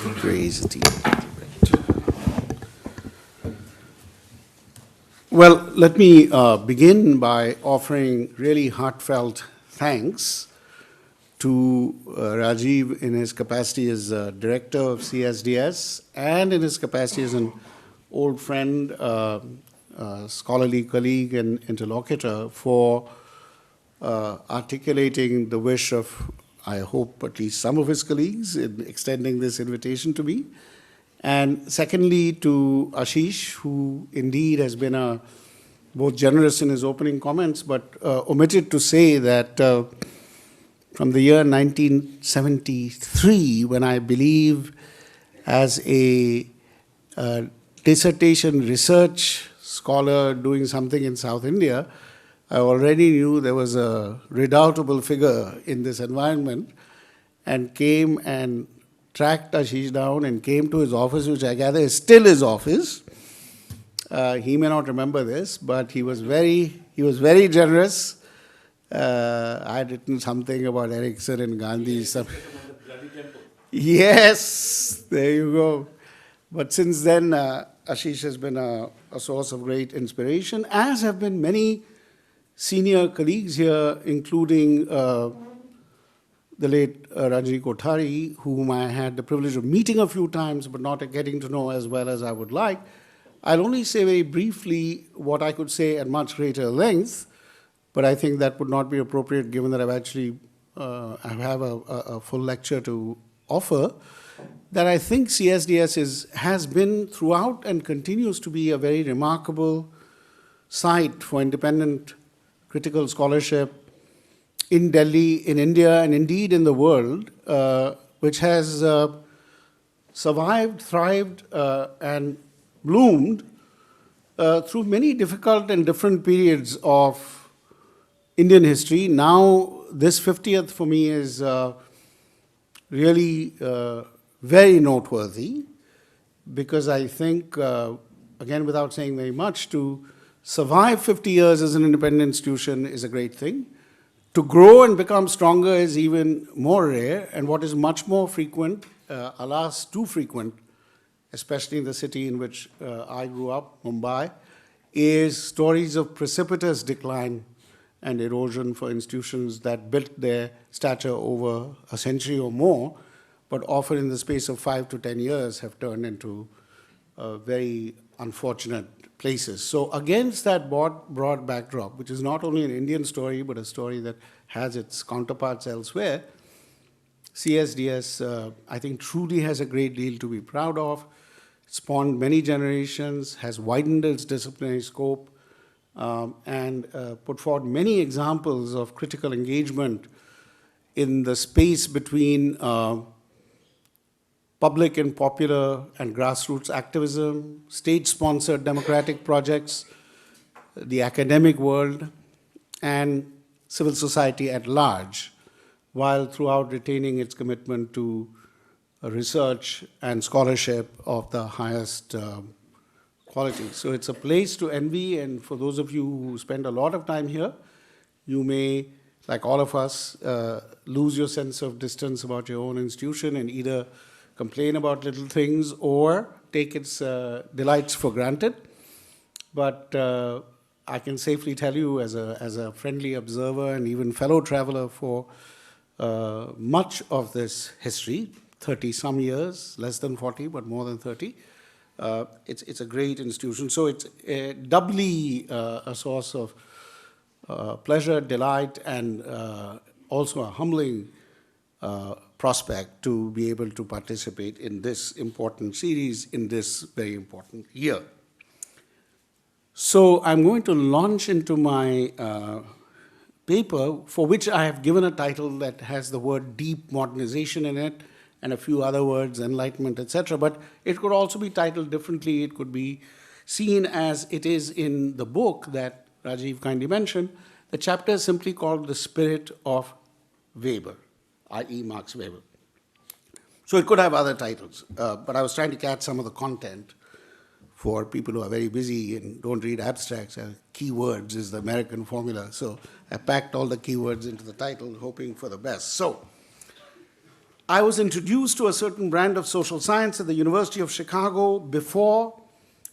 Raise the Well, let me begin by offering really heartfelt thanks to Rajeev in his capacity as director of CSDS and in his capacity as an old friend, scholarly colleague and interlocutor for articulating the wish of, I hope, at least some of his colleagues in extending this invitation to me. And secondly, to Ashish, who indeed has been both generous in his opening comments, but omitted to say that from the year 1973, when I believe as a dissertation research scholar doing something in South India, I already knew there was a redoubtable figure in this environment and came and tracked Ashish down and came to his office, which I gather is still his office. He may not remember this, but he was very generous. I had written something about Erickson and Gandhi. Yes, there you go. But since then, Ashish has been a source of great inspiration, as have been many senior colleagues here, including the late Rajni Kothari, whom I had the privilege of meeting a few times, but not getting to know as well as I would like. I'll only say very briefly what I could say at much greater length, but I think that would not be appropriate given that I've actually I have a full lecture to offer, that I think CSDS has been throughout and continues to be a very remarkable site for independent critical scholarship in Delhi, in India, and indeed in the world, which has survived, thrived, and bloomed through many difficult and different periods of Indian history. Now, this 50th for me is really very noteworthy, because I think, again, without saying very much, to survive 50 years as an independent institution is a great thing. To grow and become stronger is even more rare, and what is much more frequent, alas, too frequent, especially in the city in which I grew up, Mumbai, is stories of precipitous decline and erosion for institutions that built their stature over a century or more, but often in the space of 5 to 10 years have turned into very unfortunate places. So against that broad backdrop, which is not only an Indian story, but a story that has its counterparts elsewhere, CSDS, I think, truly has a great deal to be proud of. Spawned many generations, has widened its disciplinary scope, and put forward many examples of critical engagement in the space between public and popular and grassroots activism, state-sponsored democratic projects, the academic world, and civil society at large, while throughout retaining its commitment to research and scholarship of the highest quality. So it's a place to envy, and for those of you who spend a lot of time here, you may, like all of us, lose your sense of distance about your own institution and either complain about little things or take its delights for granted. But I can safely tell you, as a friendly observer and even fellow traveler for much of this history, 30-some years, less than 40, but more than 30, it's a great institution. So it's doubly a source of pleasure, delight, and also a humbling prospect to be able to participate in this important series in this very important year. So I'm going to launch into my paper, for which I have given a title that has the word deep modernization in it and a few other words, enlightenment, etc. But it could also be titled differently. It could be seen as it is in the book that Rajeev kindly mentioned. The chapter is simply called The Spirit of Weber, i.e. Max Weber. So it could have other titles, but I was trying to catch some of the content for people who are very busy and don't read abstracts. Keywords is the American formula. So I packed all the keywords into the title, hoping for the best. So I was introduced to a certain brand of social science at the University of Chicago before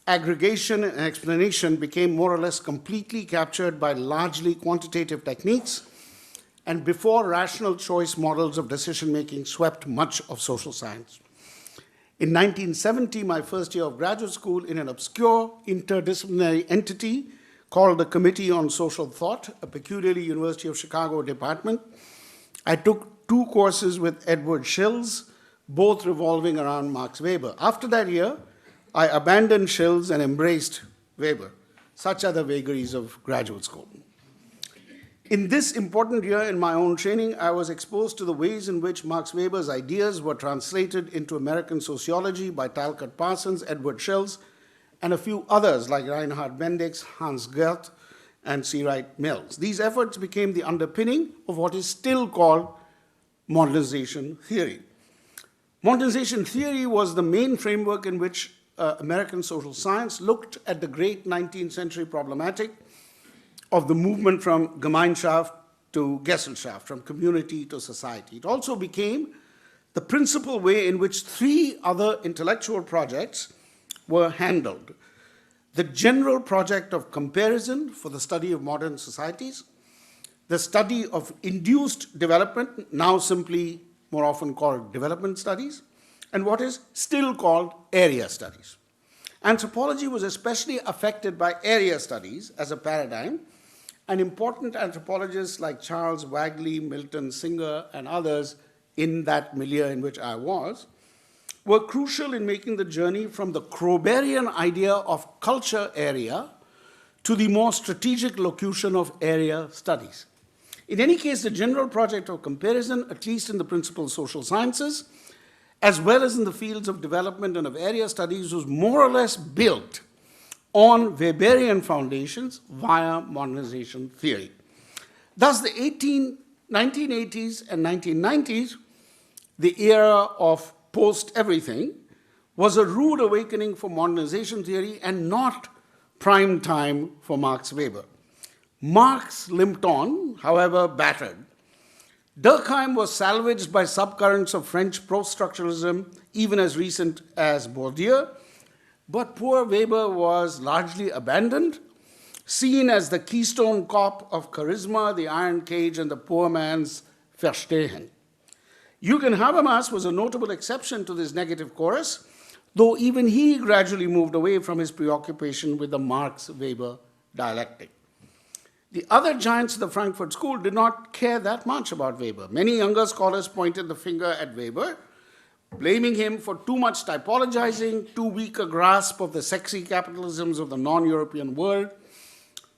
aggregation and explanation became more or less completely captured by largely quantitative techniques, and before rational choice models of decision-making swept much of social science. In 1970, my first year of graduate school, in an obscure interdisciplinary entity called the Committee on Social Thought, a peculiarly University of Chicago department, I took 2 courses with Edward Shills, both revolving around Max Weber. After that year, I abandoned Shills and embraced Weber. Such are the vagaries of graduate school. In this important year in my own training, I was exposed to the ways in which Max Weber's ideas were translated into American sociology by Talcott Parsons, Edward Shills, and a few others like Reinhard Bendix, Hans Gert, and C. Wright Mills. These efforts became the underpinning of what is still called modernization theory. Modernization theory was the main framework in which American social science looked at the great 19th century problematic of the movement from Gemeinschaft to Gesellschaft, from community to society. It also became the principal way in which 3 other intellectual projects were handled. The general project of comparison for the study of modern societies, the study of induced development, now simply more often called development studies, and what is still called area studies. Anthropology was especially affected by area studies as a paradigm, and important anthropologists like Charles Wagley, Milton Singer, and others in that milieu in which I was, were crucial in making the journey from the Kroberian idea of culture area to the more strategic locution of area studies. In any case, the general project of comparison, at least in the principal social sciences, as well as in the fields of development and of area studies, was more or less built on Weberian foundations via modernization theory. Thus, the 1980s and 1990s, the era of post-everything, was a rude awakening for modernization theory and not prime time for Max Weber. Marx limped on, however battered. Durkheim was salvaged by subcurrents of French post-structuralism, even as recent as Bourdieu, but poor Weber was largely abandoned, seen as the keystone cop of charisma, the iron cage, and the poor man's Verstehen. Jürgen Habermas was a notable exception to this negative chorus, though even he gradually moved away from his preoccupation with the Marx-Weber dialectic. The other giants of the Frankfurt School did not care that much about Weber. Many younger scholars pointed the finger at Weber, blaming him for too much typologizing, too weak a grasp of the sexy capitalisms of the non-European world,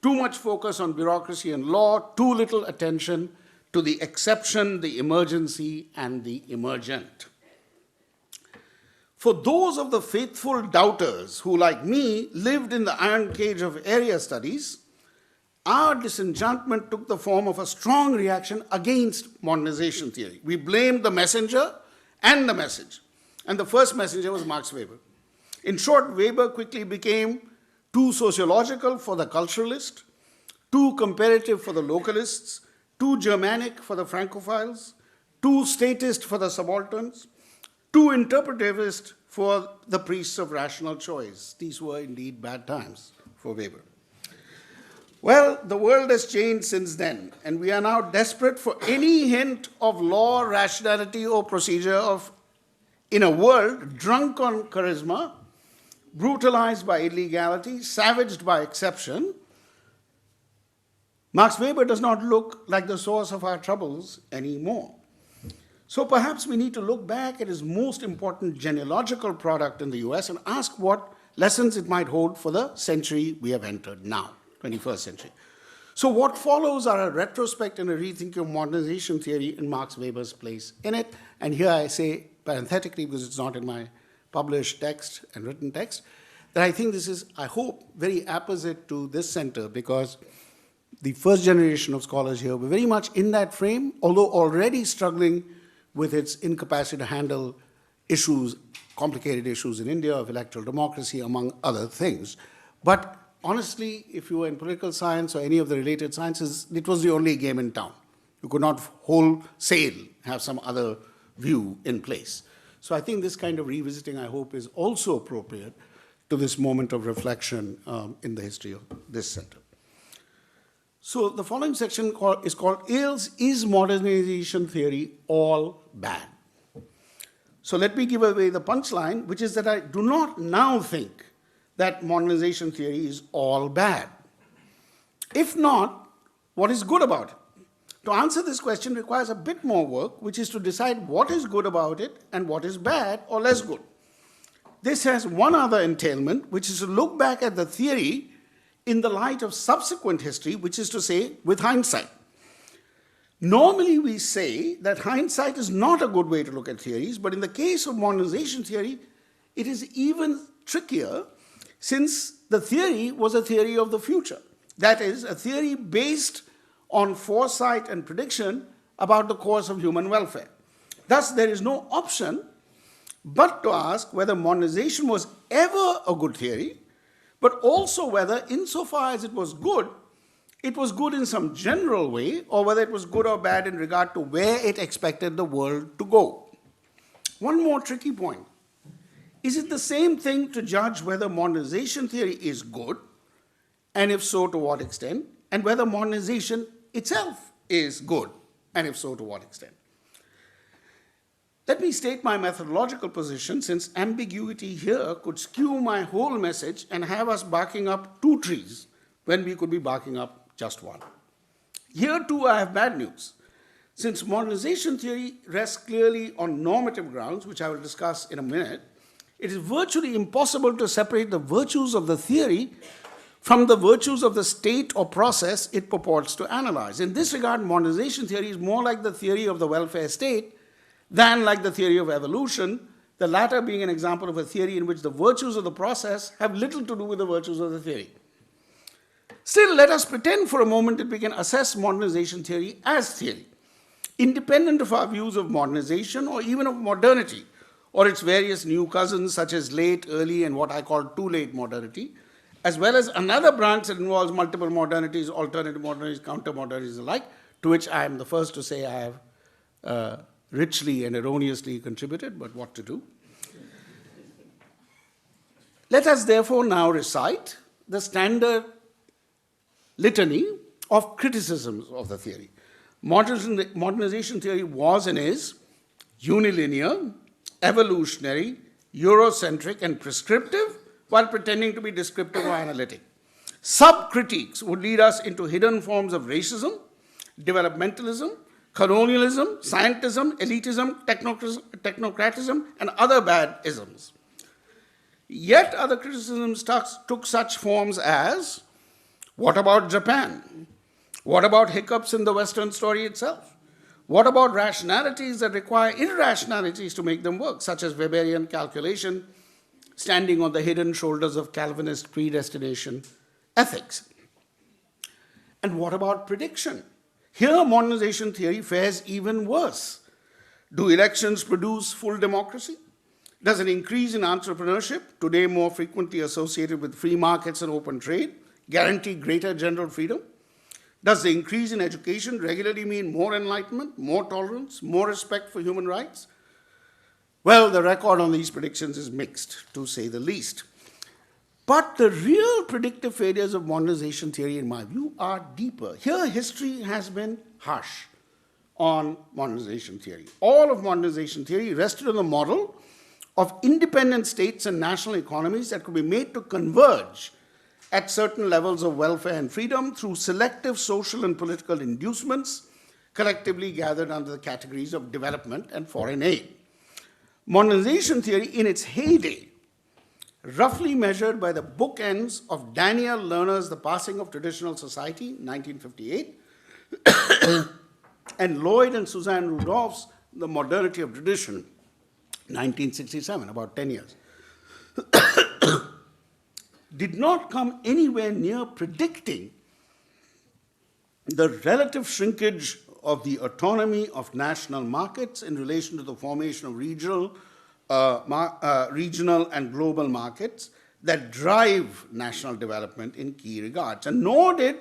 too much focus on bureaucracy and law, too little attention to the exception, the emergency, and the emergent. For those of the faithful doubters who, like me, lived in the iron cage of area studies, our disenchantment took the form of a strong reaction against modernization theory. We blamed the messenger and the message. And the first messenger was Max Weber. In short, Weber quickly became too sociological for the culturalist, too comparative for the localists, too Germanic for the Francophiles, too statist for the subalterns, too interpretivist for the priests of rational choice. These were indeed bad times for Weber. Well, the world has changed since then, and we are now desperate for any hint of law, rationality, or procedure in a world drunk on charisma, brutalized by illegality, savaged by exception. Max Weber does not look like the source of our troubles anymore. So perhaps we need to look back at his most important genealogical product in the US and ask what lessons it might hold for the century we have entered now. 21st century. So what follows are a retrospect and a rethinking of modernization theory and Max Weber's place in it. And here I say parenthetically, because it's not in my published text and written text, that I think this is, I hope, very apposite to this center, because the first generation of scholars here were very much in that frame, although already struggling with its incapacity to handle issues, complicated issues in India of electoral democracy, among other things. But honestly, if you were in political science or any of the related sciences, it was the only game in town. You could not wholesale have some other view in place. So I think this kind of revisiting, I hope, is also appropriate to this moment of reflection in the history of this center. So the following section is called Is Modernization Theory All Bad? So let me give away the punchline, which is that I do not now think that modernization theory is all bad. If not, what is good about it? To answer this question requires a bit more work, which is to decide what is good about it and what is bad or less good. This has one other entailment, which is to look back at the theory in the light of subsequent history, which is to say, with hindsight. Normally, we say that hindsight is not a good way to look at theories, but in the case of modernization theory, it is even trickier, since the theory was a theory of the future. That is, a theory based on foresight and prediction about the course of human welfare. Thus, there is no option but to ask whether modernization was ever a good theory, but also whether, insofar as it was good in some general way, or whether it was good or bad in regard to where it expected the world to go. One more tricky point. Is it the same thing to judge whether modernization theory is good, and if so, to what extent, and whether modernization itself is good, and if so, to what extent? Let me state my methodological position, since ambiguity here could skew my whole message and have us barking up two trees when we could be barking up just one. Here too I have bad news. Since modernization theory rests clearly on normative grounds, which I will discuss in a minute, it is virtually impossible to separate the virtues of the theory from the virtues of the state or process it purports to analyze. In this regard, modernization theory is more like the theory of the welfare state than like the theory of evolution, the latter being an example of a theory in which the virtues of the process have little to do with the virtues of the theory. Still, let us pretend for a moment that we can assess modernization theory as theory, independent of our views of modernization or even of modernity, or its various new cousins such as late, early, and what I call too late modernity, as well as another branch that involves multiple modernities, alternative modernities, counter-modernities alike, to which I am the first to say I have richly and erroneously contributed, but what to do? Let us therefore now recite the standard litany of criticisms of the theory. Modernization theory was and is unilinear, evolutionary, Eurocentric, and prescriptive, while pretending to be descriptive or analytic. Sub-critiques would lead us into hidden forms of racism, developmentalism, colonialism, scientism, elitism, technocratism, and other bad isms. Yet other criticisms took such forms as, what about Japan? What about hiccups in the Western story itself? What about rationalities that require irrationalities to make them work, such as Weberian calculation, standing on the hidden shoulders of Calvinist predestination ethics? And what about prediction? Here, modernization theory fares even worse. Do elections produce full democracy? Does an increase in entrepreneurship, today more frequently associated with free markets and open trade, guarantee greater general freedom? Does the increase in education regularly mean more enlightenment, more tolerance, more respect for human rights? Well, the record on these predictions is mixed, to say the least. But the real predictive failures of modernization theory, in my view, are deeper. Here, history has been harsh on modernization theory. All of modernization theory rested on the model of independent states and national economies that could be made to converge at certain levels of welfare and freedom through selective social and political inducements, collectively gathered under the categories of development and foreign aid. Modernization theory, in its heyday, roughly measured by the bookends of Daniel Lerner's The Passing of Traditional Society, 1958, and Lloyd and Suzanne Rudolph's The Modernity of Tradition, 1967, about 10 years, did not come anywhere near predicting the relative shrinkage of the autonomy of national markets in relation to the formation of regional and global markets that drive national development in key regards. And nor did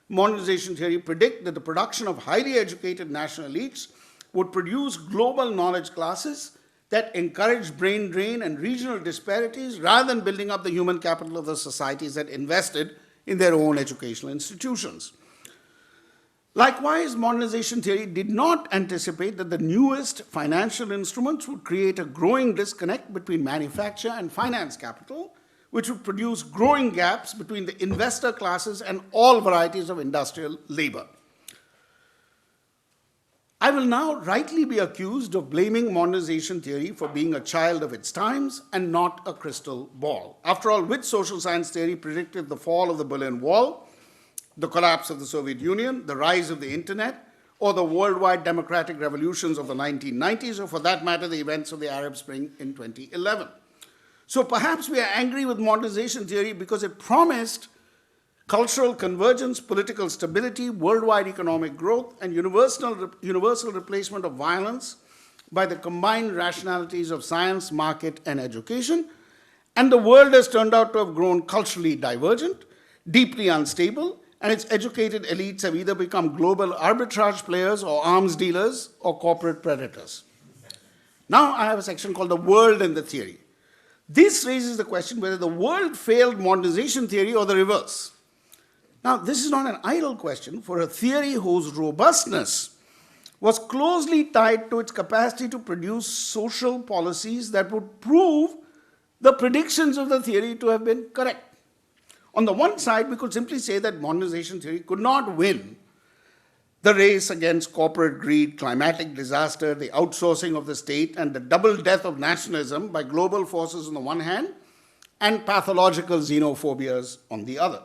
modernization theory predict that the production of highly educated national elites would produce global knowledge classes that encourage brain drain and regional disparities rather than building up the human capital of the societies that invested in their own educational institutions. Likewise, modernization theory did not anticipate that the newest financial instruments would create a growing disconnect between manufacture and finance capital, which would produce growing gaps between the investor classes and all varieties of industrial labor. I will now rightly be accused of blaming modernization theory for being a child of its times and not a crystal ball. After all, which social science theory predicted the fall of the Berlin Wall, the collapse of the Soviet Union, the rise of the internet, or the worldwide democratic revolutions of the 1990s, or for that matter, the events of the Arab Spring in 2011? So perhaps we are angry with modernization theory because it promised cultural convergence, political stability, worldwide economic growth, and universal replacement of violence by the combined rationalities of science, market, and education. And the world has turned out to have grown culturally divergent, deeply unstable, and its educated elites have either become global arbitrage players or arms dealers or corporate predators. Now I have a section called the world and the theory. This raises the question whether the world failed modernization theory or the reverse. Now, this is not an idle question, for a theory whose robustness was closely tied to its capacity to produce social policies that would prove the predictions of the theory to have been correct. On the one side, we could simply say that modernization theory could not win the race against corporate greed, climatic disaster, the outsourcing of the state, and the double death of nationalism by global forces on the one hand, and pathological xenophobias on the other.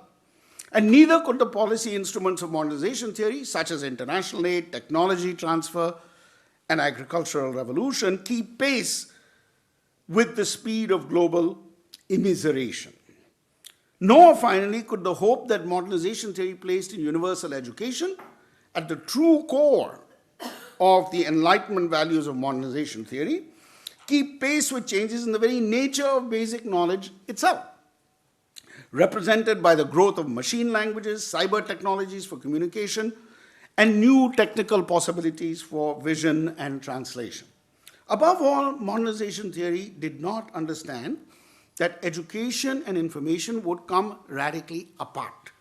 And neither could the policy instruments of modernization theory, such as international aid, technology transfer, and agricultural revolution, keep pace with the speed of global immiseration. Nor, finally, could the hope that modernization theory placed in universal education at the true core of the Enlightenment values of modernization theory keep pace with changes in the very nature of basic knowledge itself, represented by the growth of machine languages, cyber technologies for communication, and new technical possibilities for vision and translation. Above all, modernization theory did not understand that education and information would come radically apart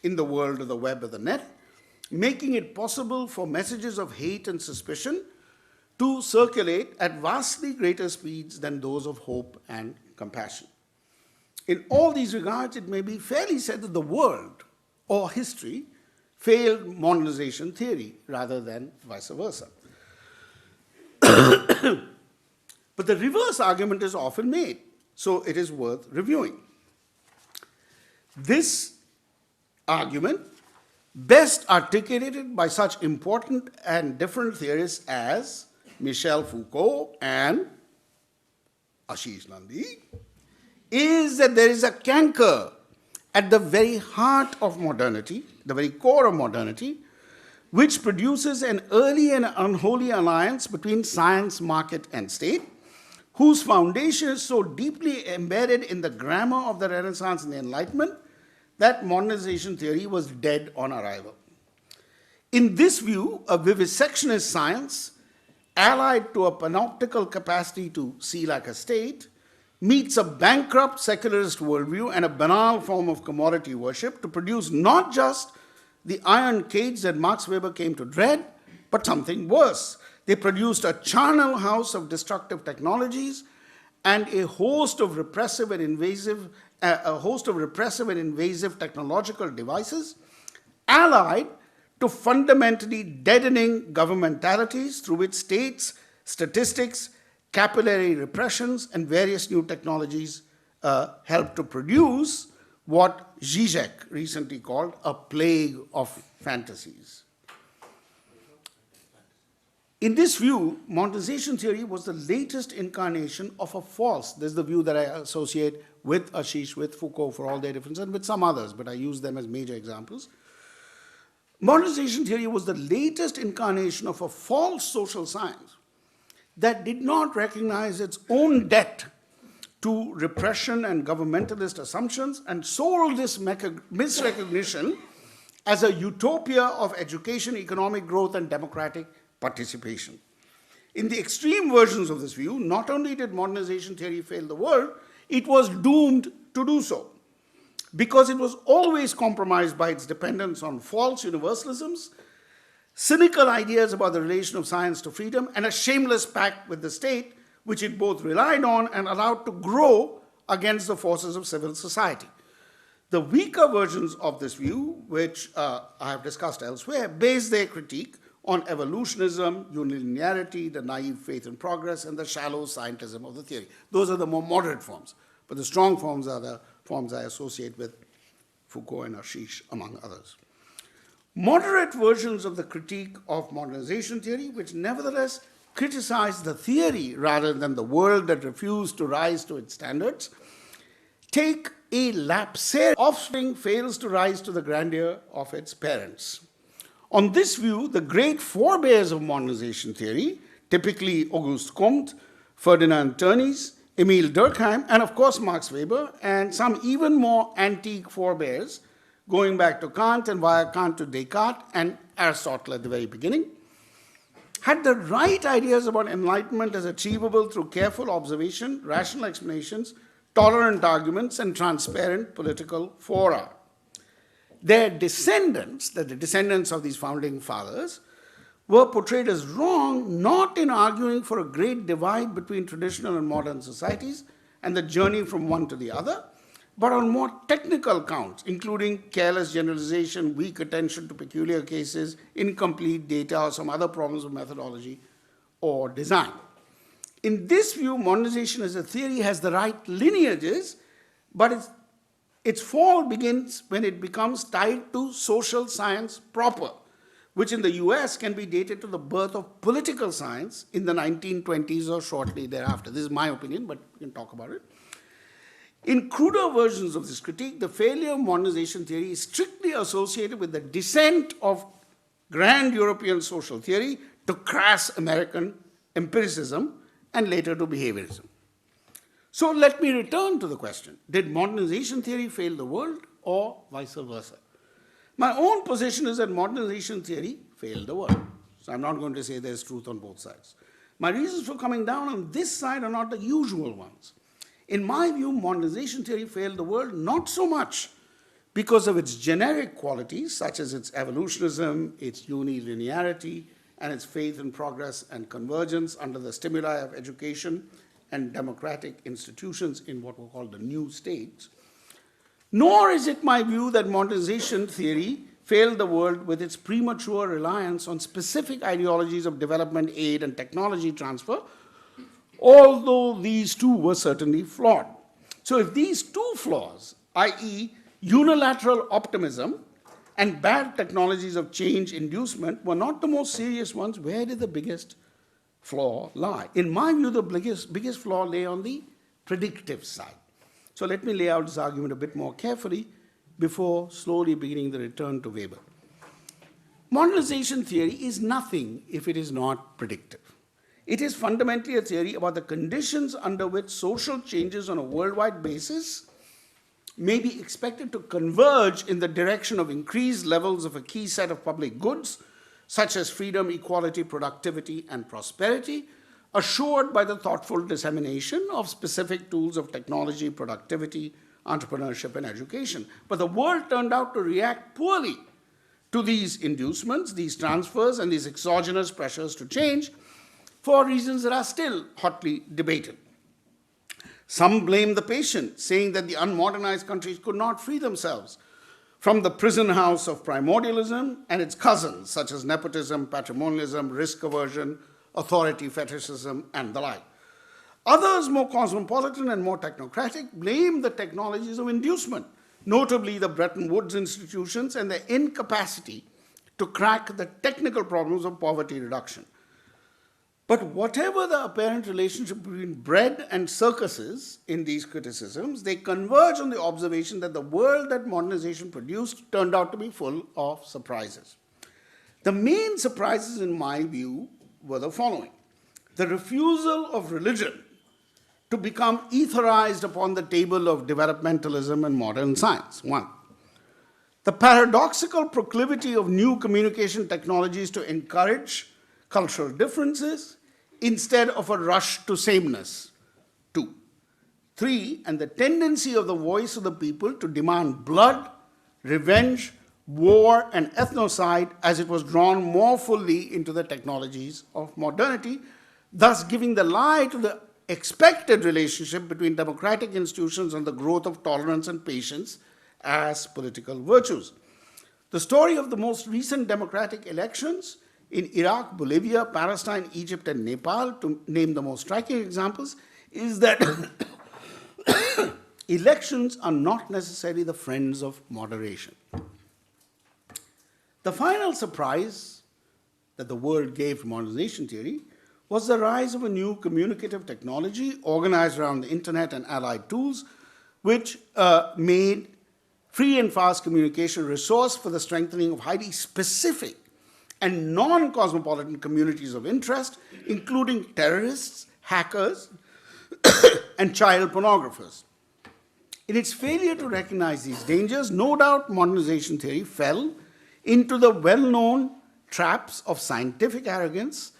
in the world of the web of the net, making it possible for messages of hate and suspicion to circulate at vastly greater speeds than those of hope and compassion. In all these regards, it may be fairly said that the world or history failed modernization theory rather than vice versa. But the reverse argument is often made, so it is worth reviewing. This argument, best articulated by such important and different theorists as Michel Foucault and Ashish Nandi, is that there is a canker at the very heart of modernity, the very core of modernity, which produces an early and unholy alliance between science, market, and state, whose foundation is so deeply embedded in the grammar of the Renaissance and the Enlightenment that modernization theory was dead on arrival. In this view, a vivisectionist science, allied to a panoptical capacity to see like a state, meets a bankrupt secularist worldview and a banal form of commodity worship to produce not just the iron cage that Max Weber came to dread, but something worse. They produced a charnel house of destructive technologies and a host of repressive and invasive technological devices, allied to fundamentally deadening governmentalities through which states, statistics, capillary repressions, and various new technologies help to produce what Zizek recently called a plague of fantasies. In this view, modernization theory was the latest incarnation of a false. This is the view that I associate with Ashish, with Foucault for all their differences, and with some others, but I use them as major examples. Modernization theory was the latest incarnation of a false social science that did not recognize its own debt to repression and governmentalist assumptions and sold this misrecognition as a utopia of education, economic growth, and democratic participation. In the extreme versions of this view, not only did modernization theory fail the world, it was doomed to do so, because it was always compromised by its dependence on false universalisms, cynical ideas about the relation of science to freedom, and a shameless pact with the state, which it both relied on and allowed to grow against the forces of civil society. The weaker versions of this view, which I have discussed elsewhere, base their critique on evolutionism, unilinearity, the naive faith in progress, and the shallow scientism of the theory. Those are the more moderate forms, but the strong forms are the forms I associate with Foucault and Ashish, among others. Moderate versions of the critique of modernization theory, which nevertheless criticize the theory rather than the world that refused to rise to its standards, take a lapsarian offspring fails to rise to the grandeur of its parents. On this view, the great forebears of modernization theory, typically Auguste Comte, Ferdinand Tönnies, Emile Durkheim, and of course Max Weber, and some even more antique forebears, going back to Kant and via Kant to Descartes and Aristotle at the very beginning, had the right ideas about enlightenment as achievable through careful observation, rational explanations, tolerant arguments, and transparent political fora. Their descendants, the descendants of these founding fathers, were portrayed as wrong, not in arguing for a great divide between traditional and modern societies and the journey from one to the other, but on more technical counts, including careless generalization, weak attention to peculiar cases, incomplete data, or some other problems of methodology or design. In this view, modernization as a theory has the right lineages, but its fall begins when it becomes tied to social science proper, which in the US can be dated to the birth of political science in the 1920s or shortly thereafter. This is my opinion, but we can talk about it. In cruder versions of this critique, the failure of modernization theory is strictly associated with the descent of grand European social theory to crass American empiricism and later to behaviorism. So let me return to the question, did modernization theory fail the world or vice versa? My own position is that modernization theory failed the world. So I'm not going to say there's truth on both sides. My reasons for coming down on this side are not the usual ones. In my view, modernization theory failed the world not so much because of its generic qualities, such as its evolutionism, its unilinearity, and its faith in progress and convergence under the stimuli of education and democratic institutions in what were called the new states, nor is it my view that modernization theory failed the world with its premature reliance on specific ideologies of development aid and technology transfer, although these two were certainly flawed. So if these two flaws, i.e. unilateral optimism and bad technologies of change inducement, were not the most serious ones, where did the biggest flaw lie? In my view, the biggest flaw lay on the predictive side. So let me lay out this argument a bit more carefully before slowly beginning the return to Weber. Modernization theory is nothing if it is not predictive. It is fundamentally a theory about the conditions under which social changes on a worldwide basis may be expected to converge in the direction of increased levels of a key set of public goods, such as freedom, equality, productivity, and prosperity, assured by the thoughtful dissemination of specific tools of technology, productivity, entrepreneurship, and education. But the world turned out to react poorly to these inducements, these transfers, and these exogenous pressures to change for reasons that are still hotly debated. Some blame the patient, saying that the unmodernized countries could not free themselves from the prison house of primordialism and its cousins, such as nepotism, patrimonialism, risk aversion, authority fetishism, and the like. Others, more cosmopolitan and more technocratic, blame the technologies of inducement, notably the Bretton Woods institutions and their incapacity to crack the technical problems of poverty reduction. But whatever the apparent relationship between bread and circuses in these criticisms, they converge on the observation that the world that modernization produced turned out to be full of surprises. The main surprises, in my view, were the following. The refusal of religion to become etherized upon the table of developmentalism and modern science, one. The paradoxical proclivity of new communication technologies to encourage cultural differences, instead of a rush to sameness. 2. 3, and the tendency of the voice of the people to demand blood, revenge, war, and ethnocide as it was drawn more fully into the technologies of modernity, thus giving the lie to the expected relationship between democratic institutions and the growth of tolerance and patience as political virtues. The story of the most recent democratic elections in Iraq, Bolivia, Palestine, Egypt, and Nepal, to name the most striking examples, is that elections are not necessarily the friends of moderation. The final surprise that the world gave to modernization theory was the rise of a new communicative technology organized around the internet and allied tools, which made free and fast communication a resource for the strengthening of highly specific and non-cosmopolitan communities of interest, including terrorists, hackers, and child pornographers. In its failure to recognize these dangers, no doubt modernization theory fell into the well-known traps of scientific arrogance,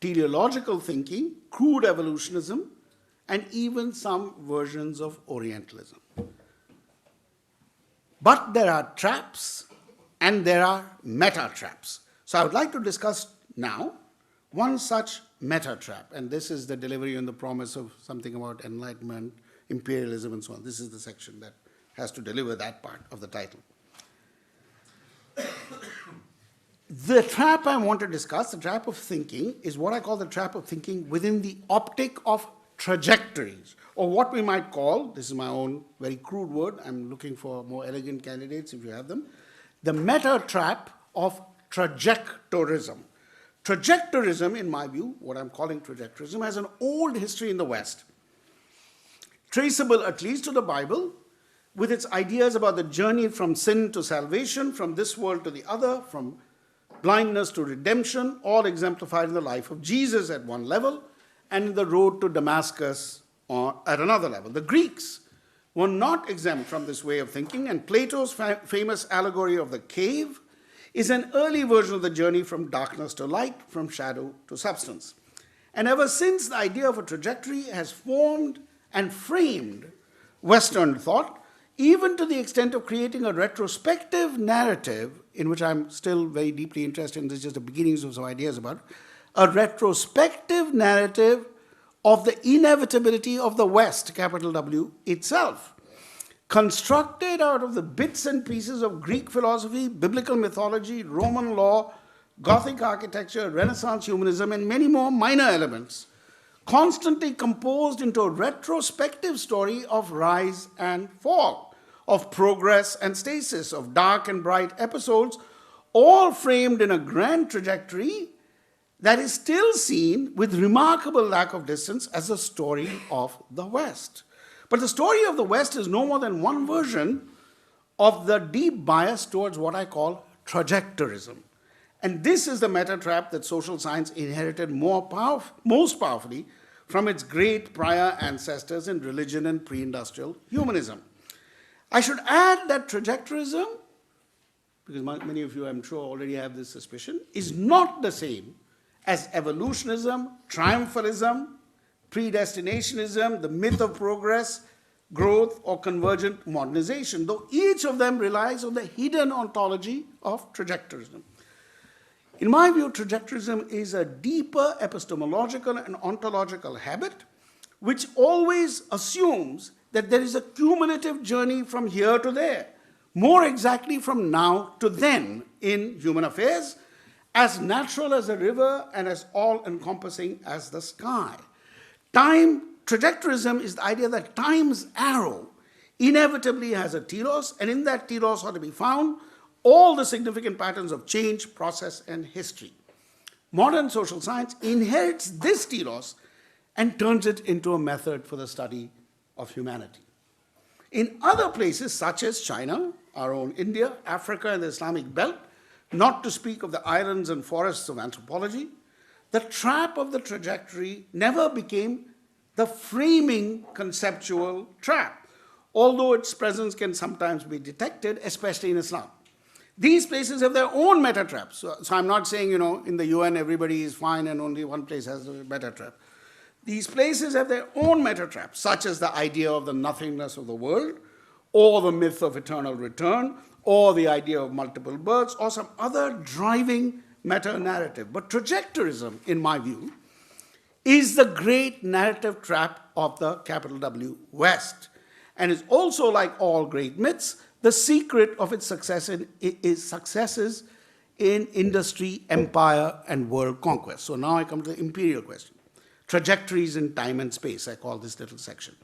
teleological thinking, crude evolutionism, and even some versions of Orientalism. But there are traps and there are meta-traps. So I would like to discuss now one such meta-trap, and this is the delivery on the promise of something about Enlightenment, Imperialism, and so on. This is the section that has to deliver that part of the title. The trap I want to discuss, the trap of thinking, is what I call the trap of thinking within the optic of trajectories, or what we might call, this is my own very crude word, I'm looking for more elegant candidates if you have them, the meta trap of trajectorism. Trajectorism, in my view, what I'm calling trajectorism, has an old history in the West, traceable at least to the Bible, with its ideas about the journey from sin to salvation, from this world to the other, from blindness to redemption, all exemplified in the life of Jesus at one level, and in the road to Damascus at another level. The Greeks were not exempt from this way of thinking, and Plato's famous allegory of the cave is an early version of the journey from darkness to light, from shadow to substance. And ever since, the idea of a trajectory has formed and framed Western thought, even to the extent of creating a retrospective narrative, in which I'm still very deeply interested in, this is just the beginnings of some ideas about it, a retrospective narrative of the inevitability of the West, capital W, itself, constructed out of the bits and pieces of Greek philosophy, biblical mythology, Roman law, Gothic architecture, Renaissance humanism, and many more minor elements, constantly composed into a retrospective story of rise and fall, of progress and stasis, of dark and bright episodes, all framed in a grand trajectory that is still seen with remarkable lack of distance as the story of the West. But the story of the West is no more than one version of the deep bias towards what I call trajectorism. And this is the meta-trap that social science inherited most powerfully from its great prior ancestors in religion and pre-industrial humanism. I should add that trajectorism, because many of you I'm sure already have this suspicion, is not the same as evolutionism, triumphalism, predestinationism, the myth of progress, growth, or convergent modernization, though each of them relies on the hidden ontology of trajectorism. In my view, trajectorism is a deeper epistemological and ontological habit which always assumes that there is a cumulative journey from here to there, more exactly from now to then in human affairs, as natural as a river and as all-encompassing as the sky. Trajectorism is the idea that time's arrow inevitably has a telos, and in that telos ought to be found all the significant patterns of change, process, and history. Modern social science inherits this telos and turns it into a method for the study of humanity. In other places, such as China, our own India, Africa, and the Islamic belt, not to speak of the islands and forests of anthropology, the trap of the trajectory never became the framing conceptual trap, although its presence can sometimes be detected, especially in Islam. These places have their own meta traps. So I'm not saying, in the UN everybody is fine and only one place has a meta trap. These places have their own meta traps, such as the idea of the nothingness of the world, or the myth of eternal return, or the idea of multiple births, or some other driving meta-narrative. But trajectorism, in my view, is the great narrative trap of the capital W West, and is also, like all great myths, the secret of its successes in industry, empire, and world conquest. So now I come to the imperial question. Trajectories in time and space, I call this little section.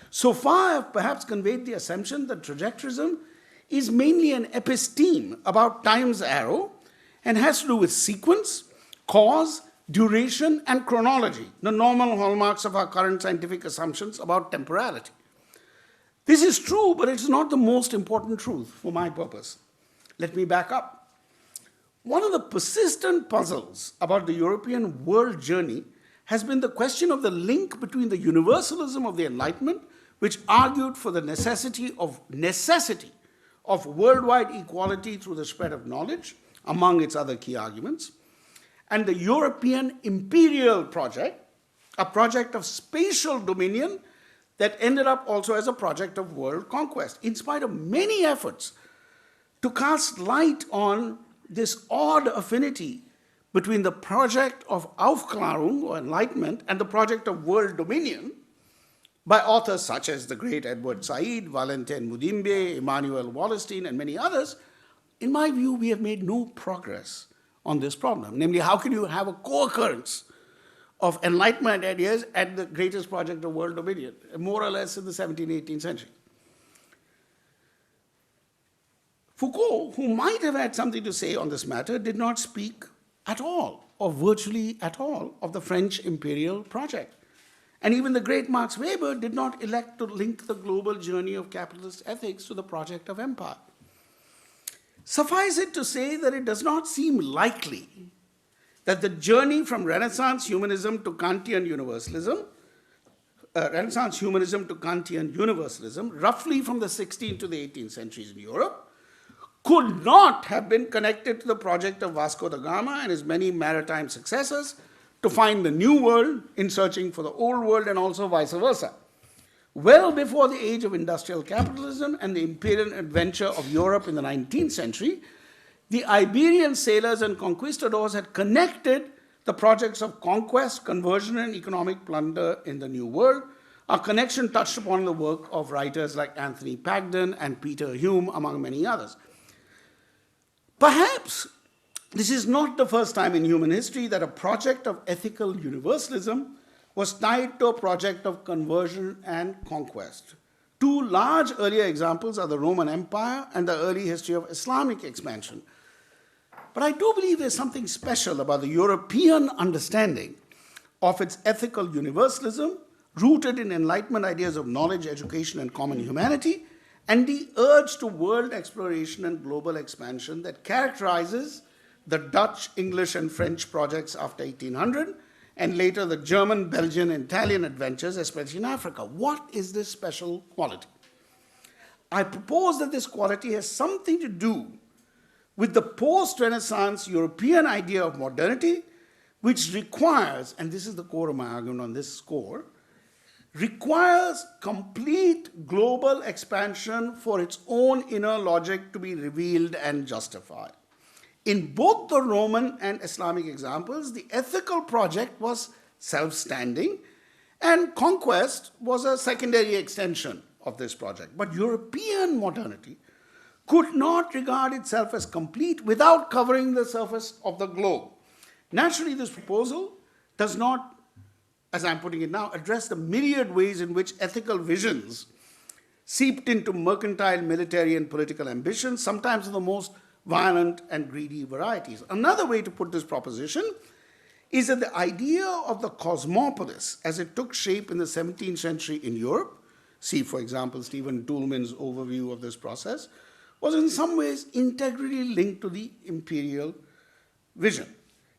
So far, I've perhaps conveyed the assumption that trajectorism is mainly an episteme about time's arrow and has to do with sequence, cause, duration, and chronology, the normal hallmarks of our current scientific assumptions about temporality. This is true, but it's not the most important truth for my purpose. Let me back up. One of the persistent puzzles about the European world journey has been the question of the link between the universalism of the Enlightenment, which argued for the necessity of worldwide equality through the spread of knowledge, among its other key arguments, and the European imperial project, a project of spatial dominion that ended up also as a project of world conquest, in spite of many efforts to cast light on this odd affinity between the project of Aufklärung, or enlightenment, and the project of world dominion by authors such as the great Edward Said, Valentin Mudimbe, Emmanuel Wallerstein, and many others. In my view, we have made no progress on this problem. Namely, how can you have a co-occurrence of Enlightenment ideas and the greatest project of world dominion, more or less in the 17th, 18th century? Foucault, who might have had something to say on this matter, did not speak at all, or virtually at all, of the French imperial project. And even the great Max Weber did not elect to link the global journey of capitalist ethics to the project of empire. Suffice it to say that it does not seem likely that the journey from Renaissance humanism to Kantian universalism, roughly from the 16th to the 18th centuries in Europe, could not have been connected to the project of Vasco da Gama and his many maritime successors to find the new world in searching for the old world, and also vice versa. Well before the age of industrial capitalism and the imperial adventure of Europe in the 19th century, the Iberian sailors and conquistadors had connected the projects of conquest, conversion, and economic plunder in the New World. Our connection touched upon the work of writers like Anthony Pagden and Peter Hume, among many others. Perhaps this is not the first time in human history that a project of ethical universalism was tied to a project of conversion and conquest. Two large earlier examples are the Roman Empire and the early history of Islamic expansion. But I do believe there's something special about the European understanding of its ethical universalism, rooted in Enlightenment ideas of knowledge, education, and common humanity, and the urge to world exploration and global expansion that characterizes the Dutch, English, and French projects after 1800, and later the German, Belgian, and Italian adventures, especially in Africa. What is this special quality? I propose that this quality has something to do with the post-Renaissance European idea of modernity, which requires, and this is the core of my argument on this score, requires complete global expansion for its own inner logic to be revealed and justified. In both the Roman and Islamic examples, the ethical project was self-standing, and conquest was a secondary extension of this project. But European modernity could not regard itself as complete without covering the surface of the globe. Naturally, this proposal does not, as I'm putting it now, address the myriad ways in which ethical visions seeped into mercantile, military, and political ambitions, sometimes of the most violent and greedy varieties. Another way to put this proposition is that the idea of the cosmopolis, as it took shape in the 17th century in Europe, see, for example, Stephen Toulmin's overview of this process, was in some ways integrally linked to the imperial vision.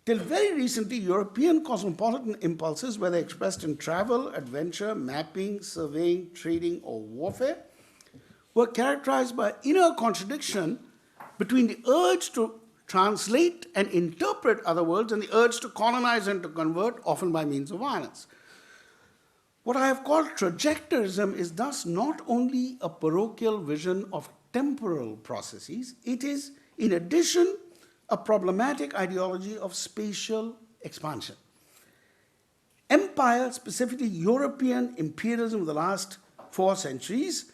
Till very recently, European cosmopolitan impulses, whether expressed in travel, adventure, mapping, surveying, trading, or warfare, were characterized by inner contradiction between the urge to translate and interpret other worlds and the urge to colonize and to convert, often by means of violence. What I have called trajectorism is thus not only a parochial vision of temporal processes, it is, in addition, a problematic ideology of spatial expansion. Empire, specifically European imperialism of the last 4 centuries,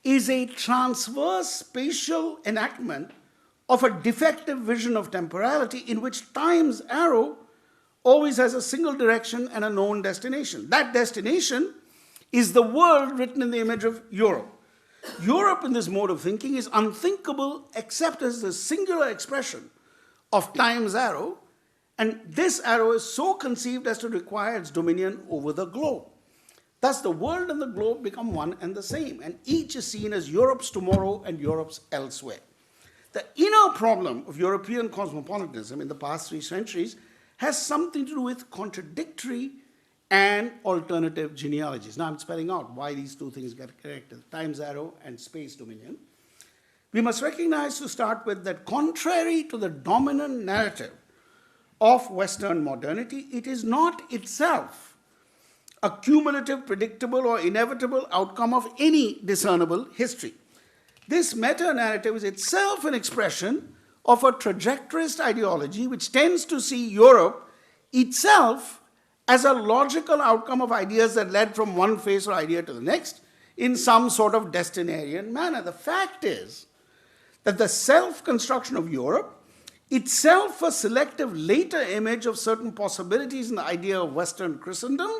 is a transverse spatial enactment of a defective vision of temporality in which time's arrow always has a single direction and a known destination. That destination is the world written in the image of Europe. Europe in this mode of thinking is unthinkable except as the singular expression of time's arrow, and this arrow is so conceived as to require its dominion over the globe. Thus, the world and the globe become one and the same, and each is seen as Europe's tomorrow and Europe's elsewhere. The inner problem of European cosmopolitanism in the past 3 centuries has something to do with contradictory and alternative genealogies. Now I'm spelling out why these 2 things get connected, time's arrow and space dominion. We must recognize to start with that contrary to the dominant narrative of Western modernity, it is not itself a cumulative, predictable, or inevitable outcome of any discernible history. This meta-narrative is itself an expression of a trajectorist ideology which tends to see Europe itself as a logical outcome of ideas that led from one phase or idea to the next in some sort of destinarian manner. The fact is that the self-construction of Europe, itself a selective later image of certain possibilities in the idea of Western Christendom,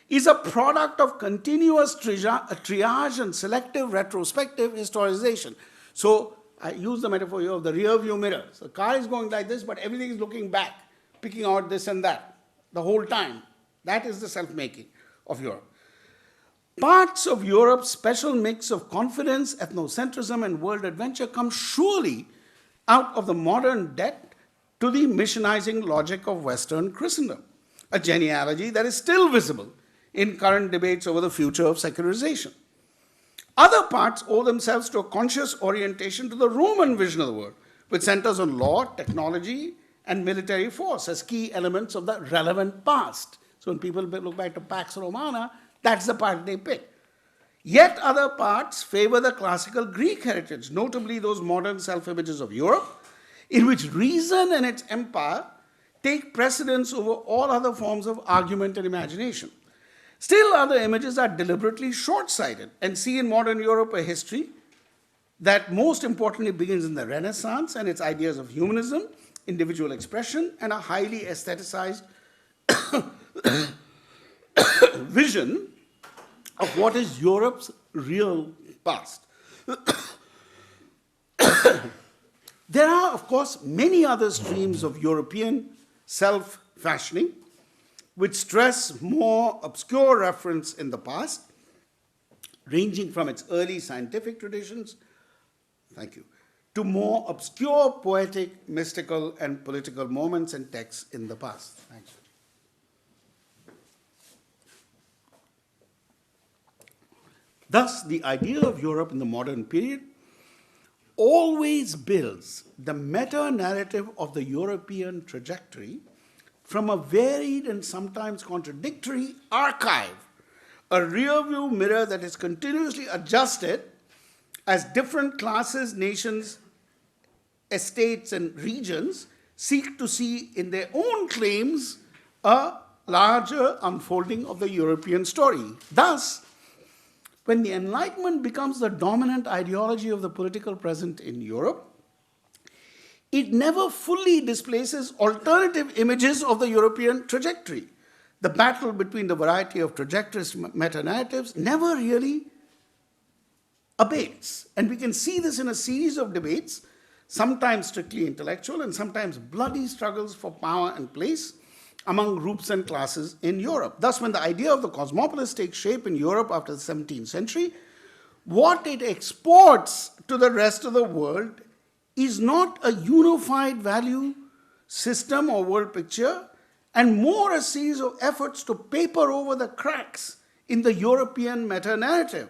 is a product of continuous triage and selective retrospective historization. So I use the metaphor here of the rear view mirror. So the car is going like this, but everything is looking back, picking out this and that the whole time. That is the self-making of Europe. Parts of Europe's special mix of confidence, ethnocentrism, and world adventure come surely out of the modern debt to the missionizing logic of Western Christendom, a genealogy that is still visible in current debates over the future of secularization. Other parts owe themselves to a conscious orientation to the Roman vision of the world, which centers on law, technology, and military force as key elements of the relevant past. So when people look back to Pax Romana, that's the part they pick. Yet other parts favor the classical Greek heritage, notably those modern self-images of Europe, in which reason and its empire take precedence over all other forms of argument and imagination. Still, other images are deliberately short-sighted and see in modern Europe a history that most importantly begins in the Renaissance and its ideas of humanism, individual expression, and a highly aestheticized vision of what is Europe's real past. There are, of course, many other streams of European self-fashioning which stress more obscure reference in the past, ranging from its early scientific traditions, to more obscure poetic, mystical, and political moments and texts in the past. Thanks. Thus, the idea of Europe in the modern period always builds the meta-narrative of the European trajectory from a varied and sometimes contradictory archive, a rear-view mirror that is continuously adjusted as different classes, nations, estates, and regions seek to see in their own claims a larger unfolding of the European story. Thus, when the Enlightenment becomes the dominant ideology of the political present in Europe, it never fully displaces alternative images of the European trajectory. The battle between the variety of trajectorist meta-narratives never really abates. And we can see this in a series of debates, sometimes strictly intellectual and sometimes bloody struggles for power and place among groups and classes in Europe. Thus, when the idea of the cosmopolis takes shape in Europe after the 17th century, what it exports to the rest of the world is not a unified value system or world picture, and more a series of efforts to paper over the cracks in the European meta-narrative,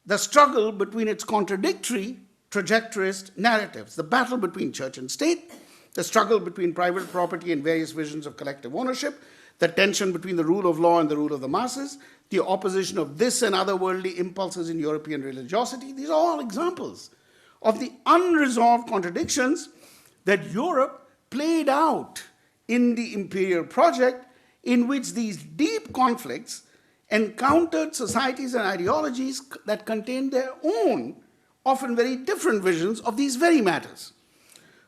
the struggle between its contradictory trajectorist narratives, the battle between church and state, the struggle between private property and various visions of collective ownership, the tension between the rule of law and the rule of the masses, the opposition of this and other worldly impulses in European religiosity. These are all examples of the unresolved contradictions that Europe played out in the imperial project, in which these deep conflicts encountered societies and ideologies that contained their own, often very different visions of these very matters.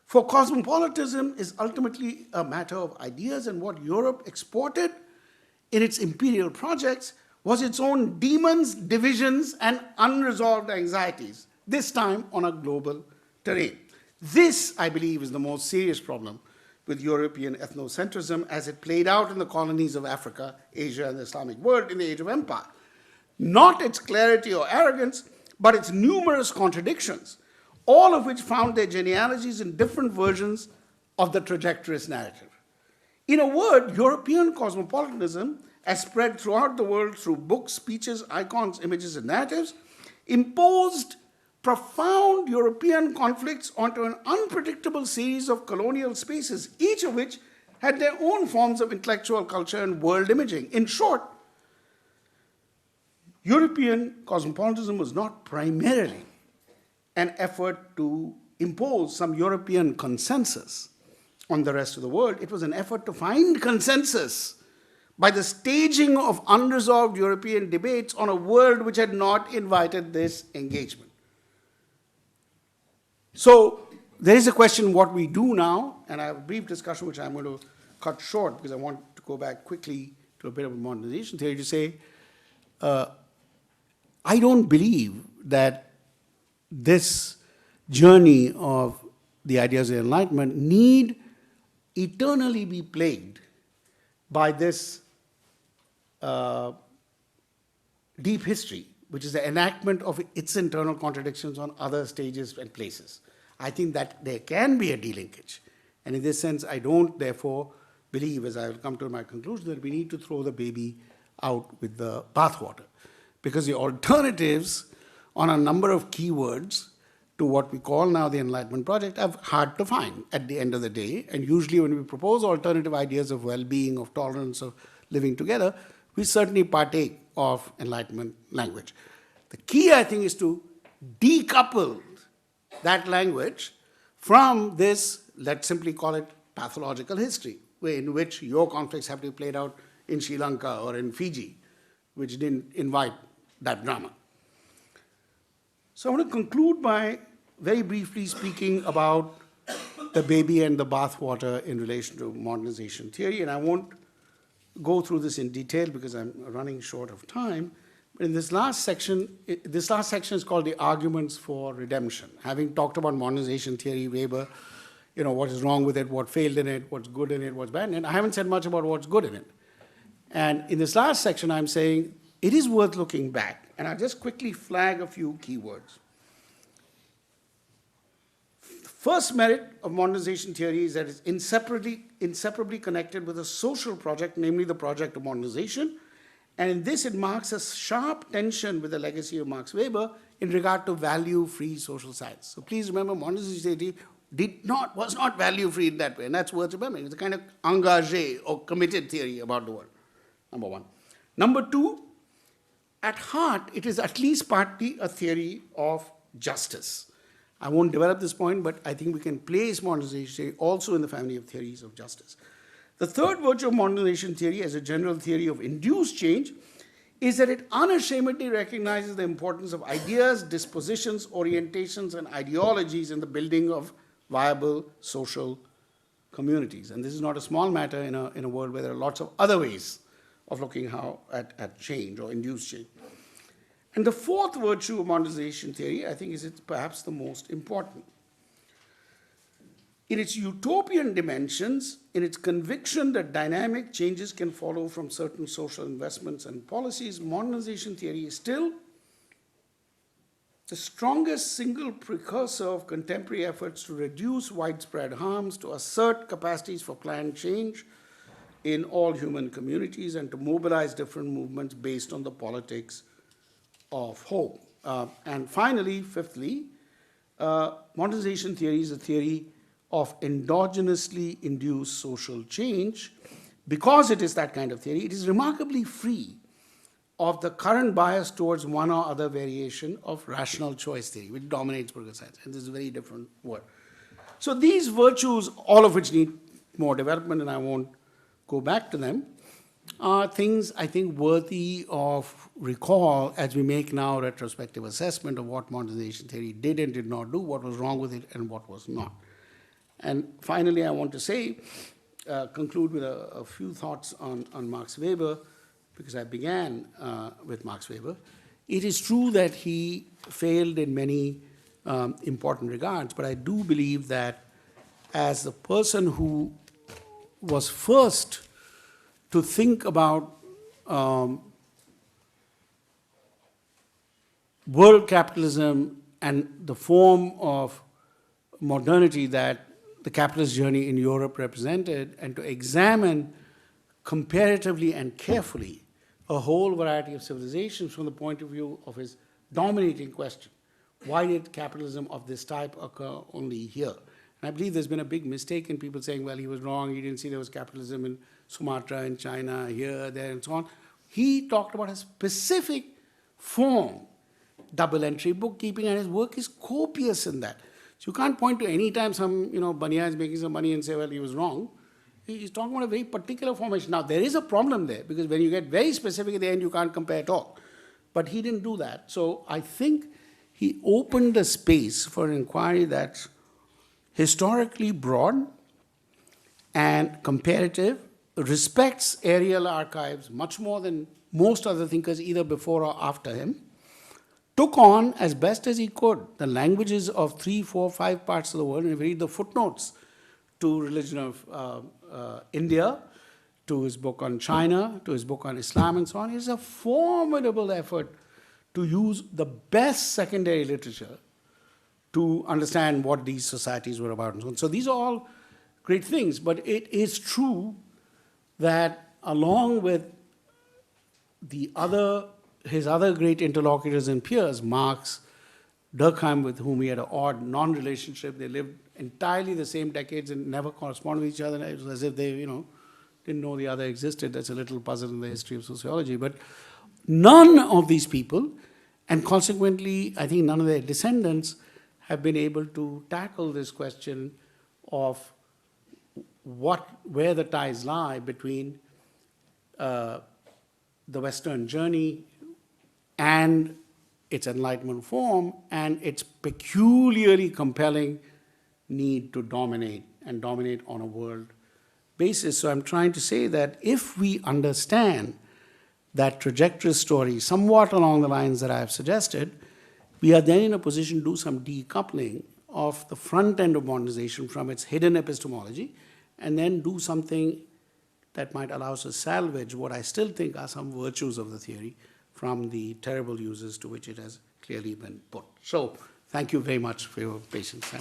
For cosmopolitanism is ultimately a matter of ideas, and what Europe exported in its imperial projects was its own demons, divisions, and unresolved anxieties, this time on a global terrain. This, I believe, is the most serious problem with European ethnocentrism as it played out in the colonies of Africa, Asia, and the Islamic world in the Age of Empire. Not its clarity or arrogance, but its numerous contradictions, all of which found their genealogies in different versions of the trajectorist narrative. In a word, European cosmopolitanism, as spread throughout the world through books, speeches, icons, images, and narratives, imposed profound European conflicts onto an unpredictable series of colonial spaces, each of which had their own forms of intellectual culture and world imaging. In short, European cosmopolitanism was not primarily an effort to impose some European consensus on the rest of the world. It was an effort to find consensus by the staging of unresolved European debates on a world which had not invited this engagement. So there is a question what we do now, and I have a brief discussion which I'm going to cut short because I want to go back quickly to a bit of a modernization theory to say, I don't believe that this journey of the ideas of Enlightenment need eternally be plagued by this deep history, which is the enactment of its internal contradictions on other stages and places. I think that there can be a delinkage. And in this sense, I don't, therefore, believe, as I will come to my conclusion, that we need to throw the baby out with the bathwater. Because the alternatives on a number of keywords to what we call now the Enlightenment project are hard to find at the end of the day. And usually when we propose alternative ideas of well-being, of tolerance, of living together, we certainly partake of Enlightenment language. The key, I think, is to decouple that language from this, let's simply call it pathological history, in which your conflicts have to be played out in Sri Lanka or in Fiji, which didn't invite that drama. So I want to conclude by very briefly speaking about the baby and the bathwater in relation to modernization theory, and I won't go through this in detail because I'm running short of time. But in this last section is called the arguments for redemption. Having talked about modernization theory, Weber, what is wrong with it, what failed in it, what's good in it, what's bad in it. I haven't said much about what's good in it. And in this last section, I'm saying it is worth looking back. And I'll just quickly flag a few keywords. First merit of modernization theory is that it's inseparably connected with a social project, namely the project of modernization. And in this, it marks a sharp tension with the legacy of Max Weber in regard to value-free social science. So please remember, modernization theory was not value-free in that way, and that's worth remembering. It's a kind of engagé or committed theory about the world, number one. Number two, at heart, it is at least partly a theory of justice. I won't develop this point, but I think we can place modernization theory also in the family of theories of justice. The third virtue of modernization theory as a general theory of induced change is that it unashamedly recognizes the importance of ideas, dispositions, orientations, and ideologies in the building of viable social communities. And this is not a small matter in a world where there are lots of other ways of looking at change or induced change. And the fourth virtue of modernization theory, I think, is it's perhaps the most important. In its utopian dimensions, in its conviction that dynamic changes can follow from certain social investments and policies, modernization theory is still the strongest single precursor of contemporary efforts to reduce widespread harms, to assert capacities for planned change in all human communities, and to mobilize different movements based on the politics of hope. And finally, fifthly, Modernization theory is a theory of endogenously induced social change. Because it is that kind of theory, it is remarkably free of the current bias towards one or other variation of rational choice theory, which dominates political science. And this is a very different word. So these virtues, all of which need more development, and I won't go back to them, are things I think worthy of recall as we make now retrospective assessment of what modernization theory did and did not do, what was wrong with it and what was not. And finally, I want to say, conclude with a few thoughts on Max Weber, because I began with Max Weber. It is true that he failed in many important regards, but I do believe that as the person who was first to think about world capitalism and the form of modernity that the capitalist journey in Europe represented, and to examine comparatively and carefully a whole variety of civilizations from the point of view of his dominating question. Why did capitalism of this type occur only here? And I believe there's been a big mistake in people saying, well, he was wrong, he didn't see there was capitalism in Sumatra, in China, here, there, and so on. He talked about a specific form, double-entry bookkeeping, and his work is copious in that. So you can't point to any time some, Bania is making some money and say, well, he was wrong. He's talking about a very particular formation. Now, there is a problem there, because when you get very specific at the end, you can't compare at all. But he didn't do that. So I think he opened the space for an inquiry that's historically broad and comparative, respects aerial archives much more than most other thinkers either before or after him, took on as best as he could the languages of 3, 4, 5 parts of the world. And if you read the footnotes to Religion of India, to his book on China, to his book on Islam and so on, it's a formidable effort to use the best secondary literature to understand what these societies were about and so on. So these are all great things, but it is true that along with his other great interlocutors and peers, Marx, Durkheim, with whom he had an odd non-relationship, they lived entirely the same decades and never corresponded with each other. It was as if they, didn't know the other existed. That's a little puzzle in the history of sociology. But none of these people, and consequently, I think none of their descendants, have been able to tackle this question of where the ties lie between the Western journey and its Enlightenment form and its peculiarly compelling need to dominate and dominate on a world basis. So I'm trying to say that if we understand that trajectory story somewhat along the lines that I have suggested, we are then in a position to do some decoupling of the front end of modernization from its hidden epistemology, and then do something that might allow us to salvage what I still think are some virtues of the theory from the terrible uses to which it has clearly been put. So thank you very much for your patience.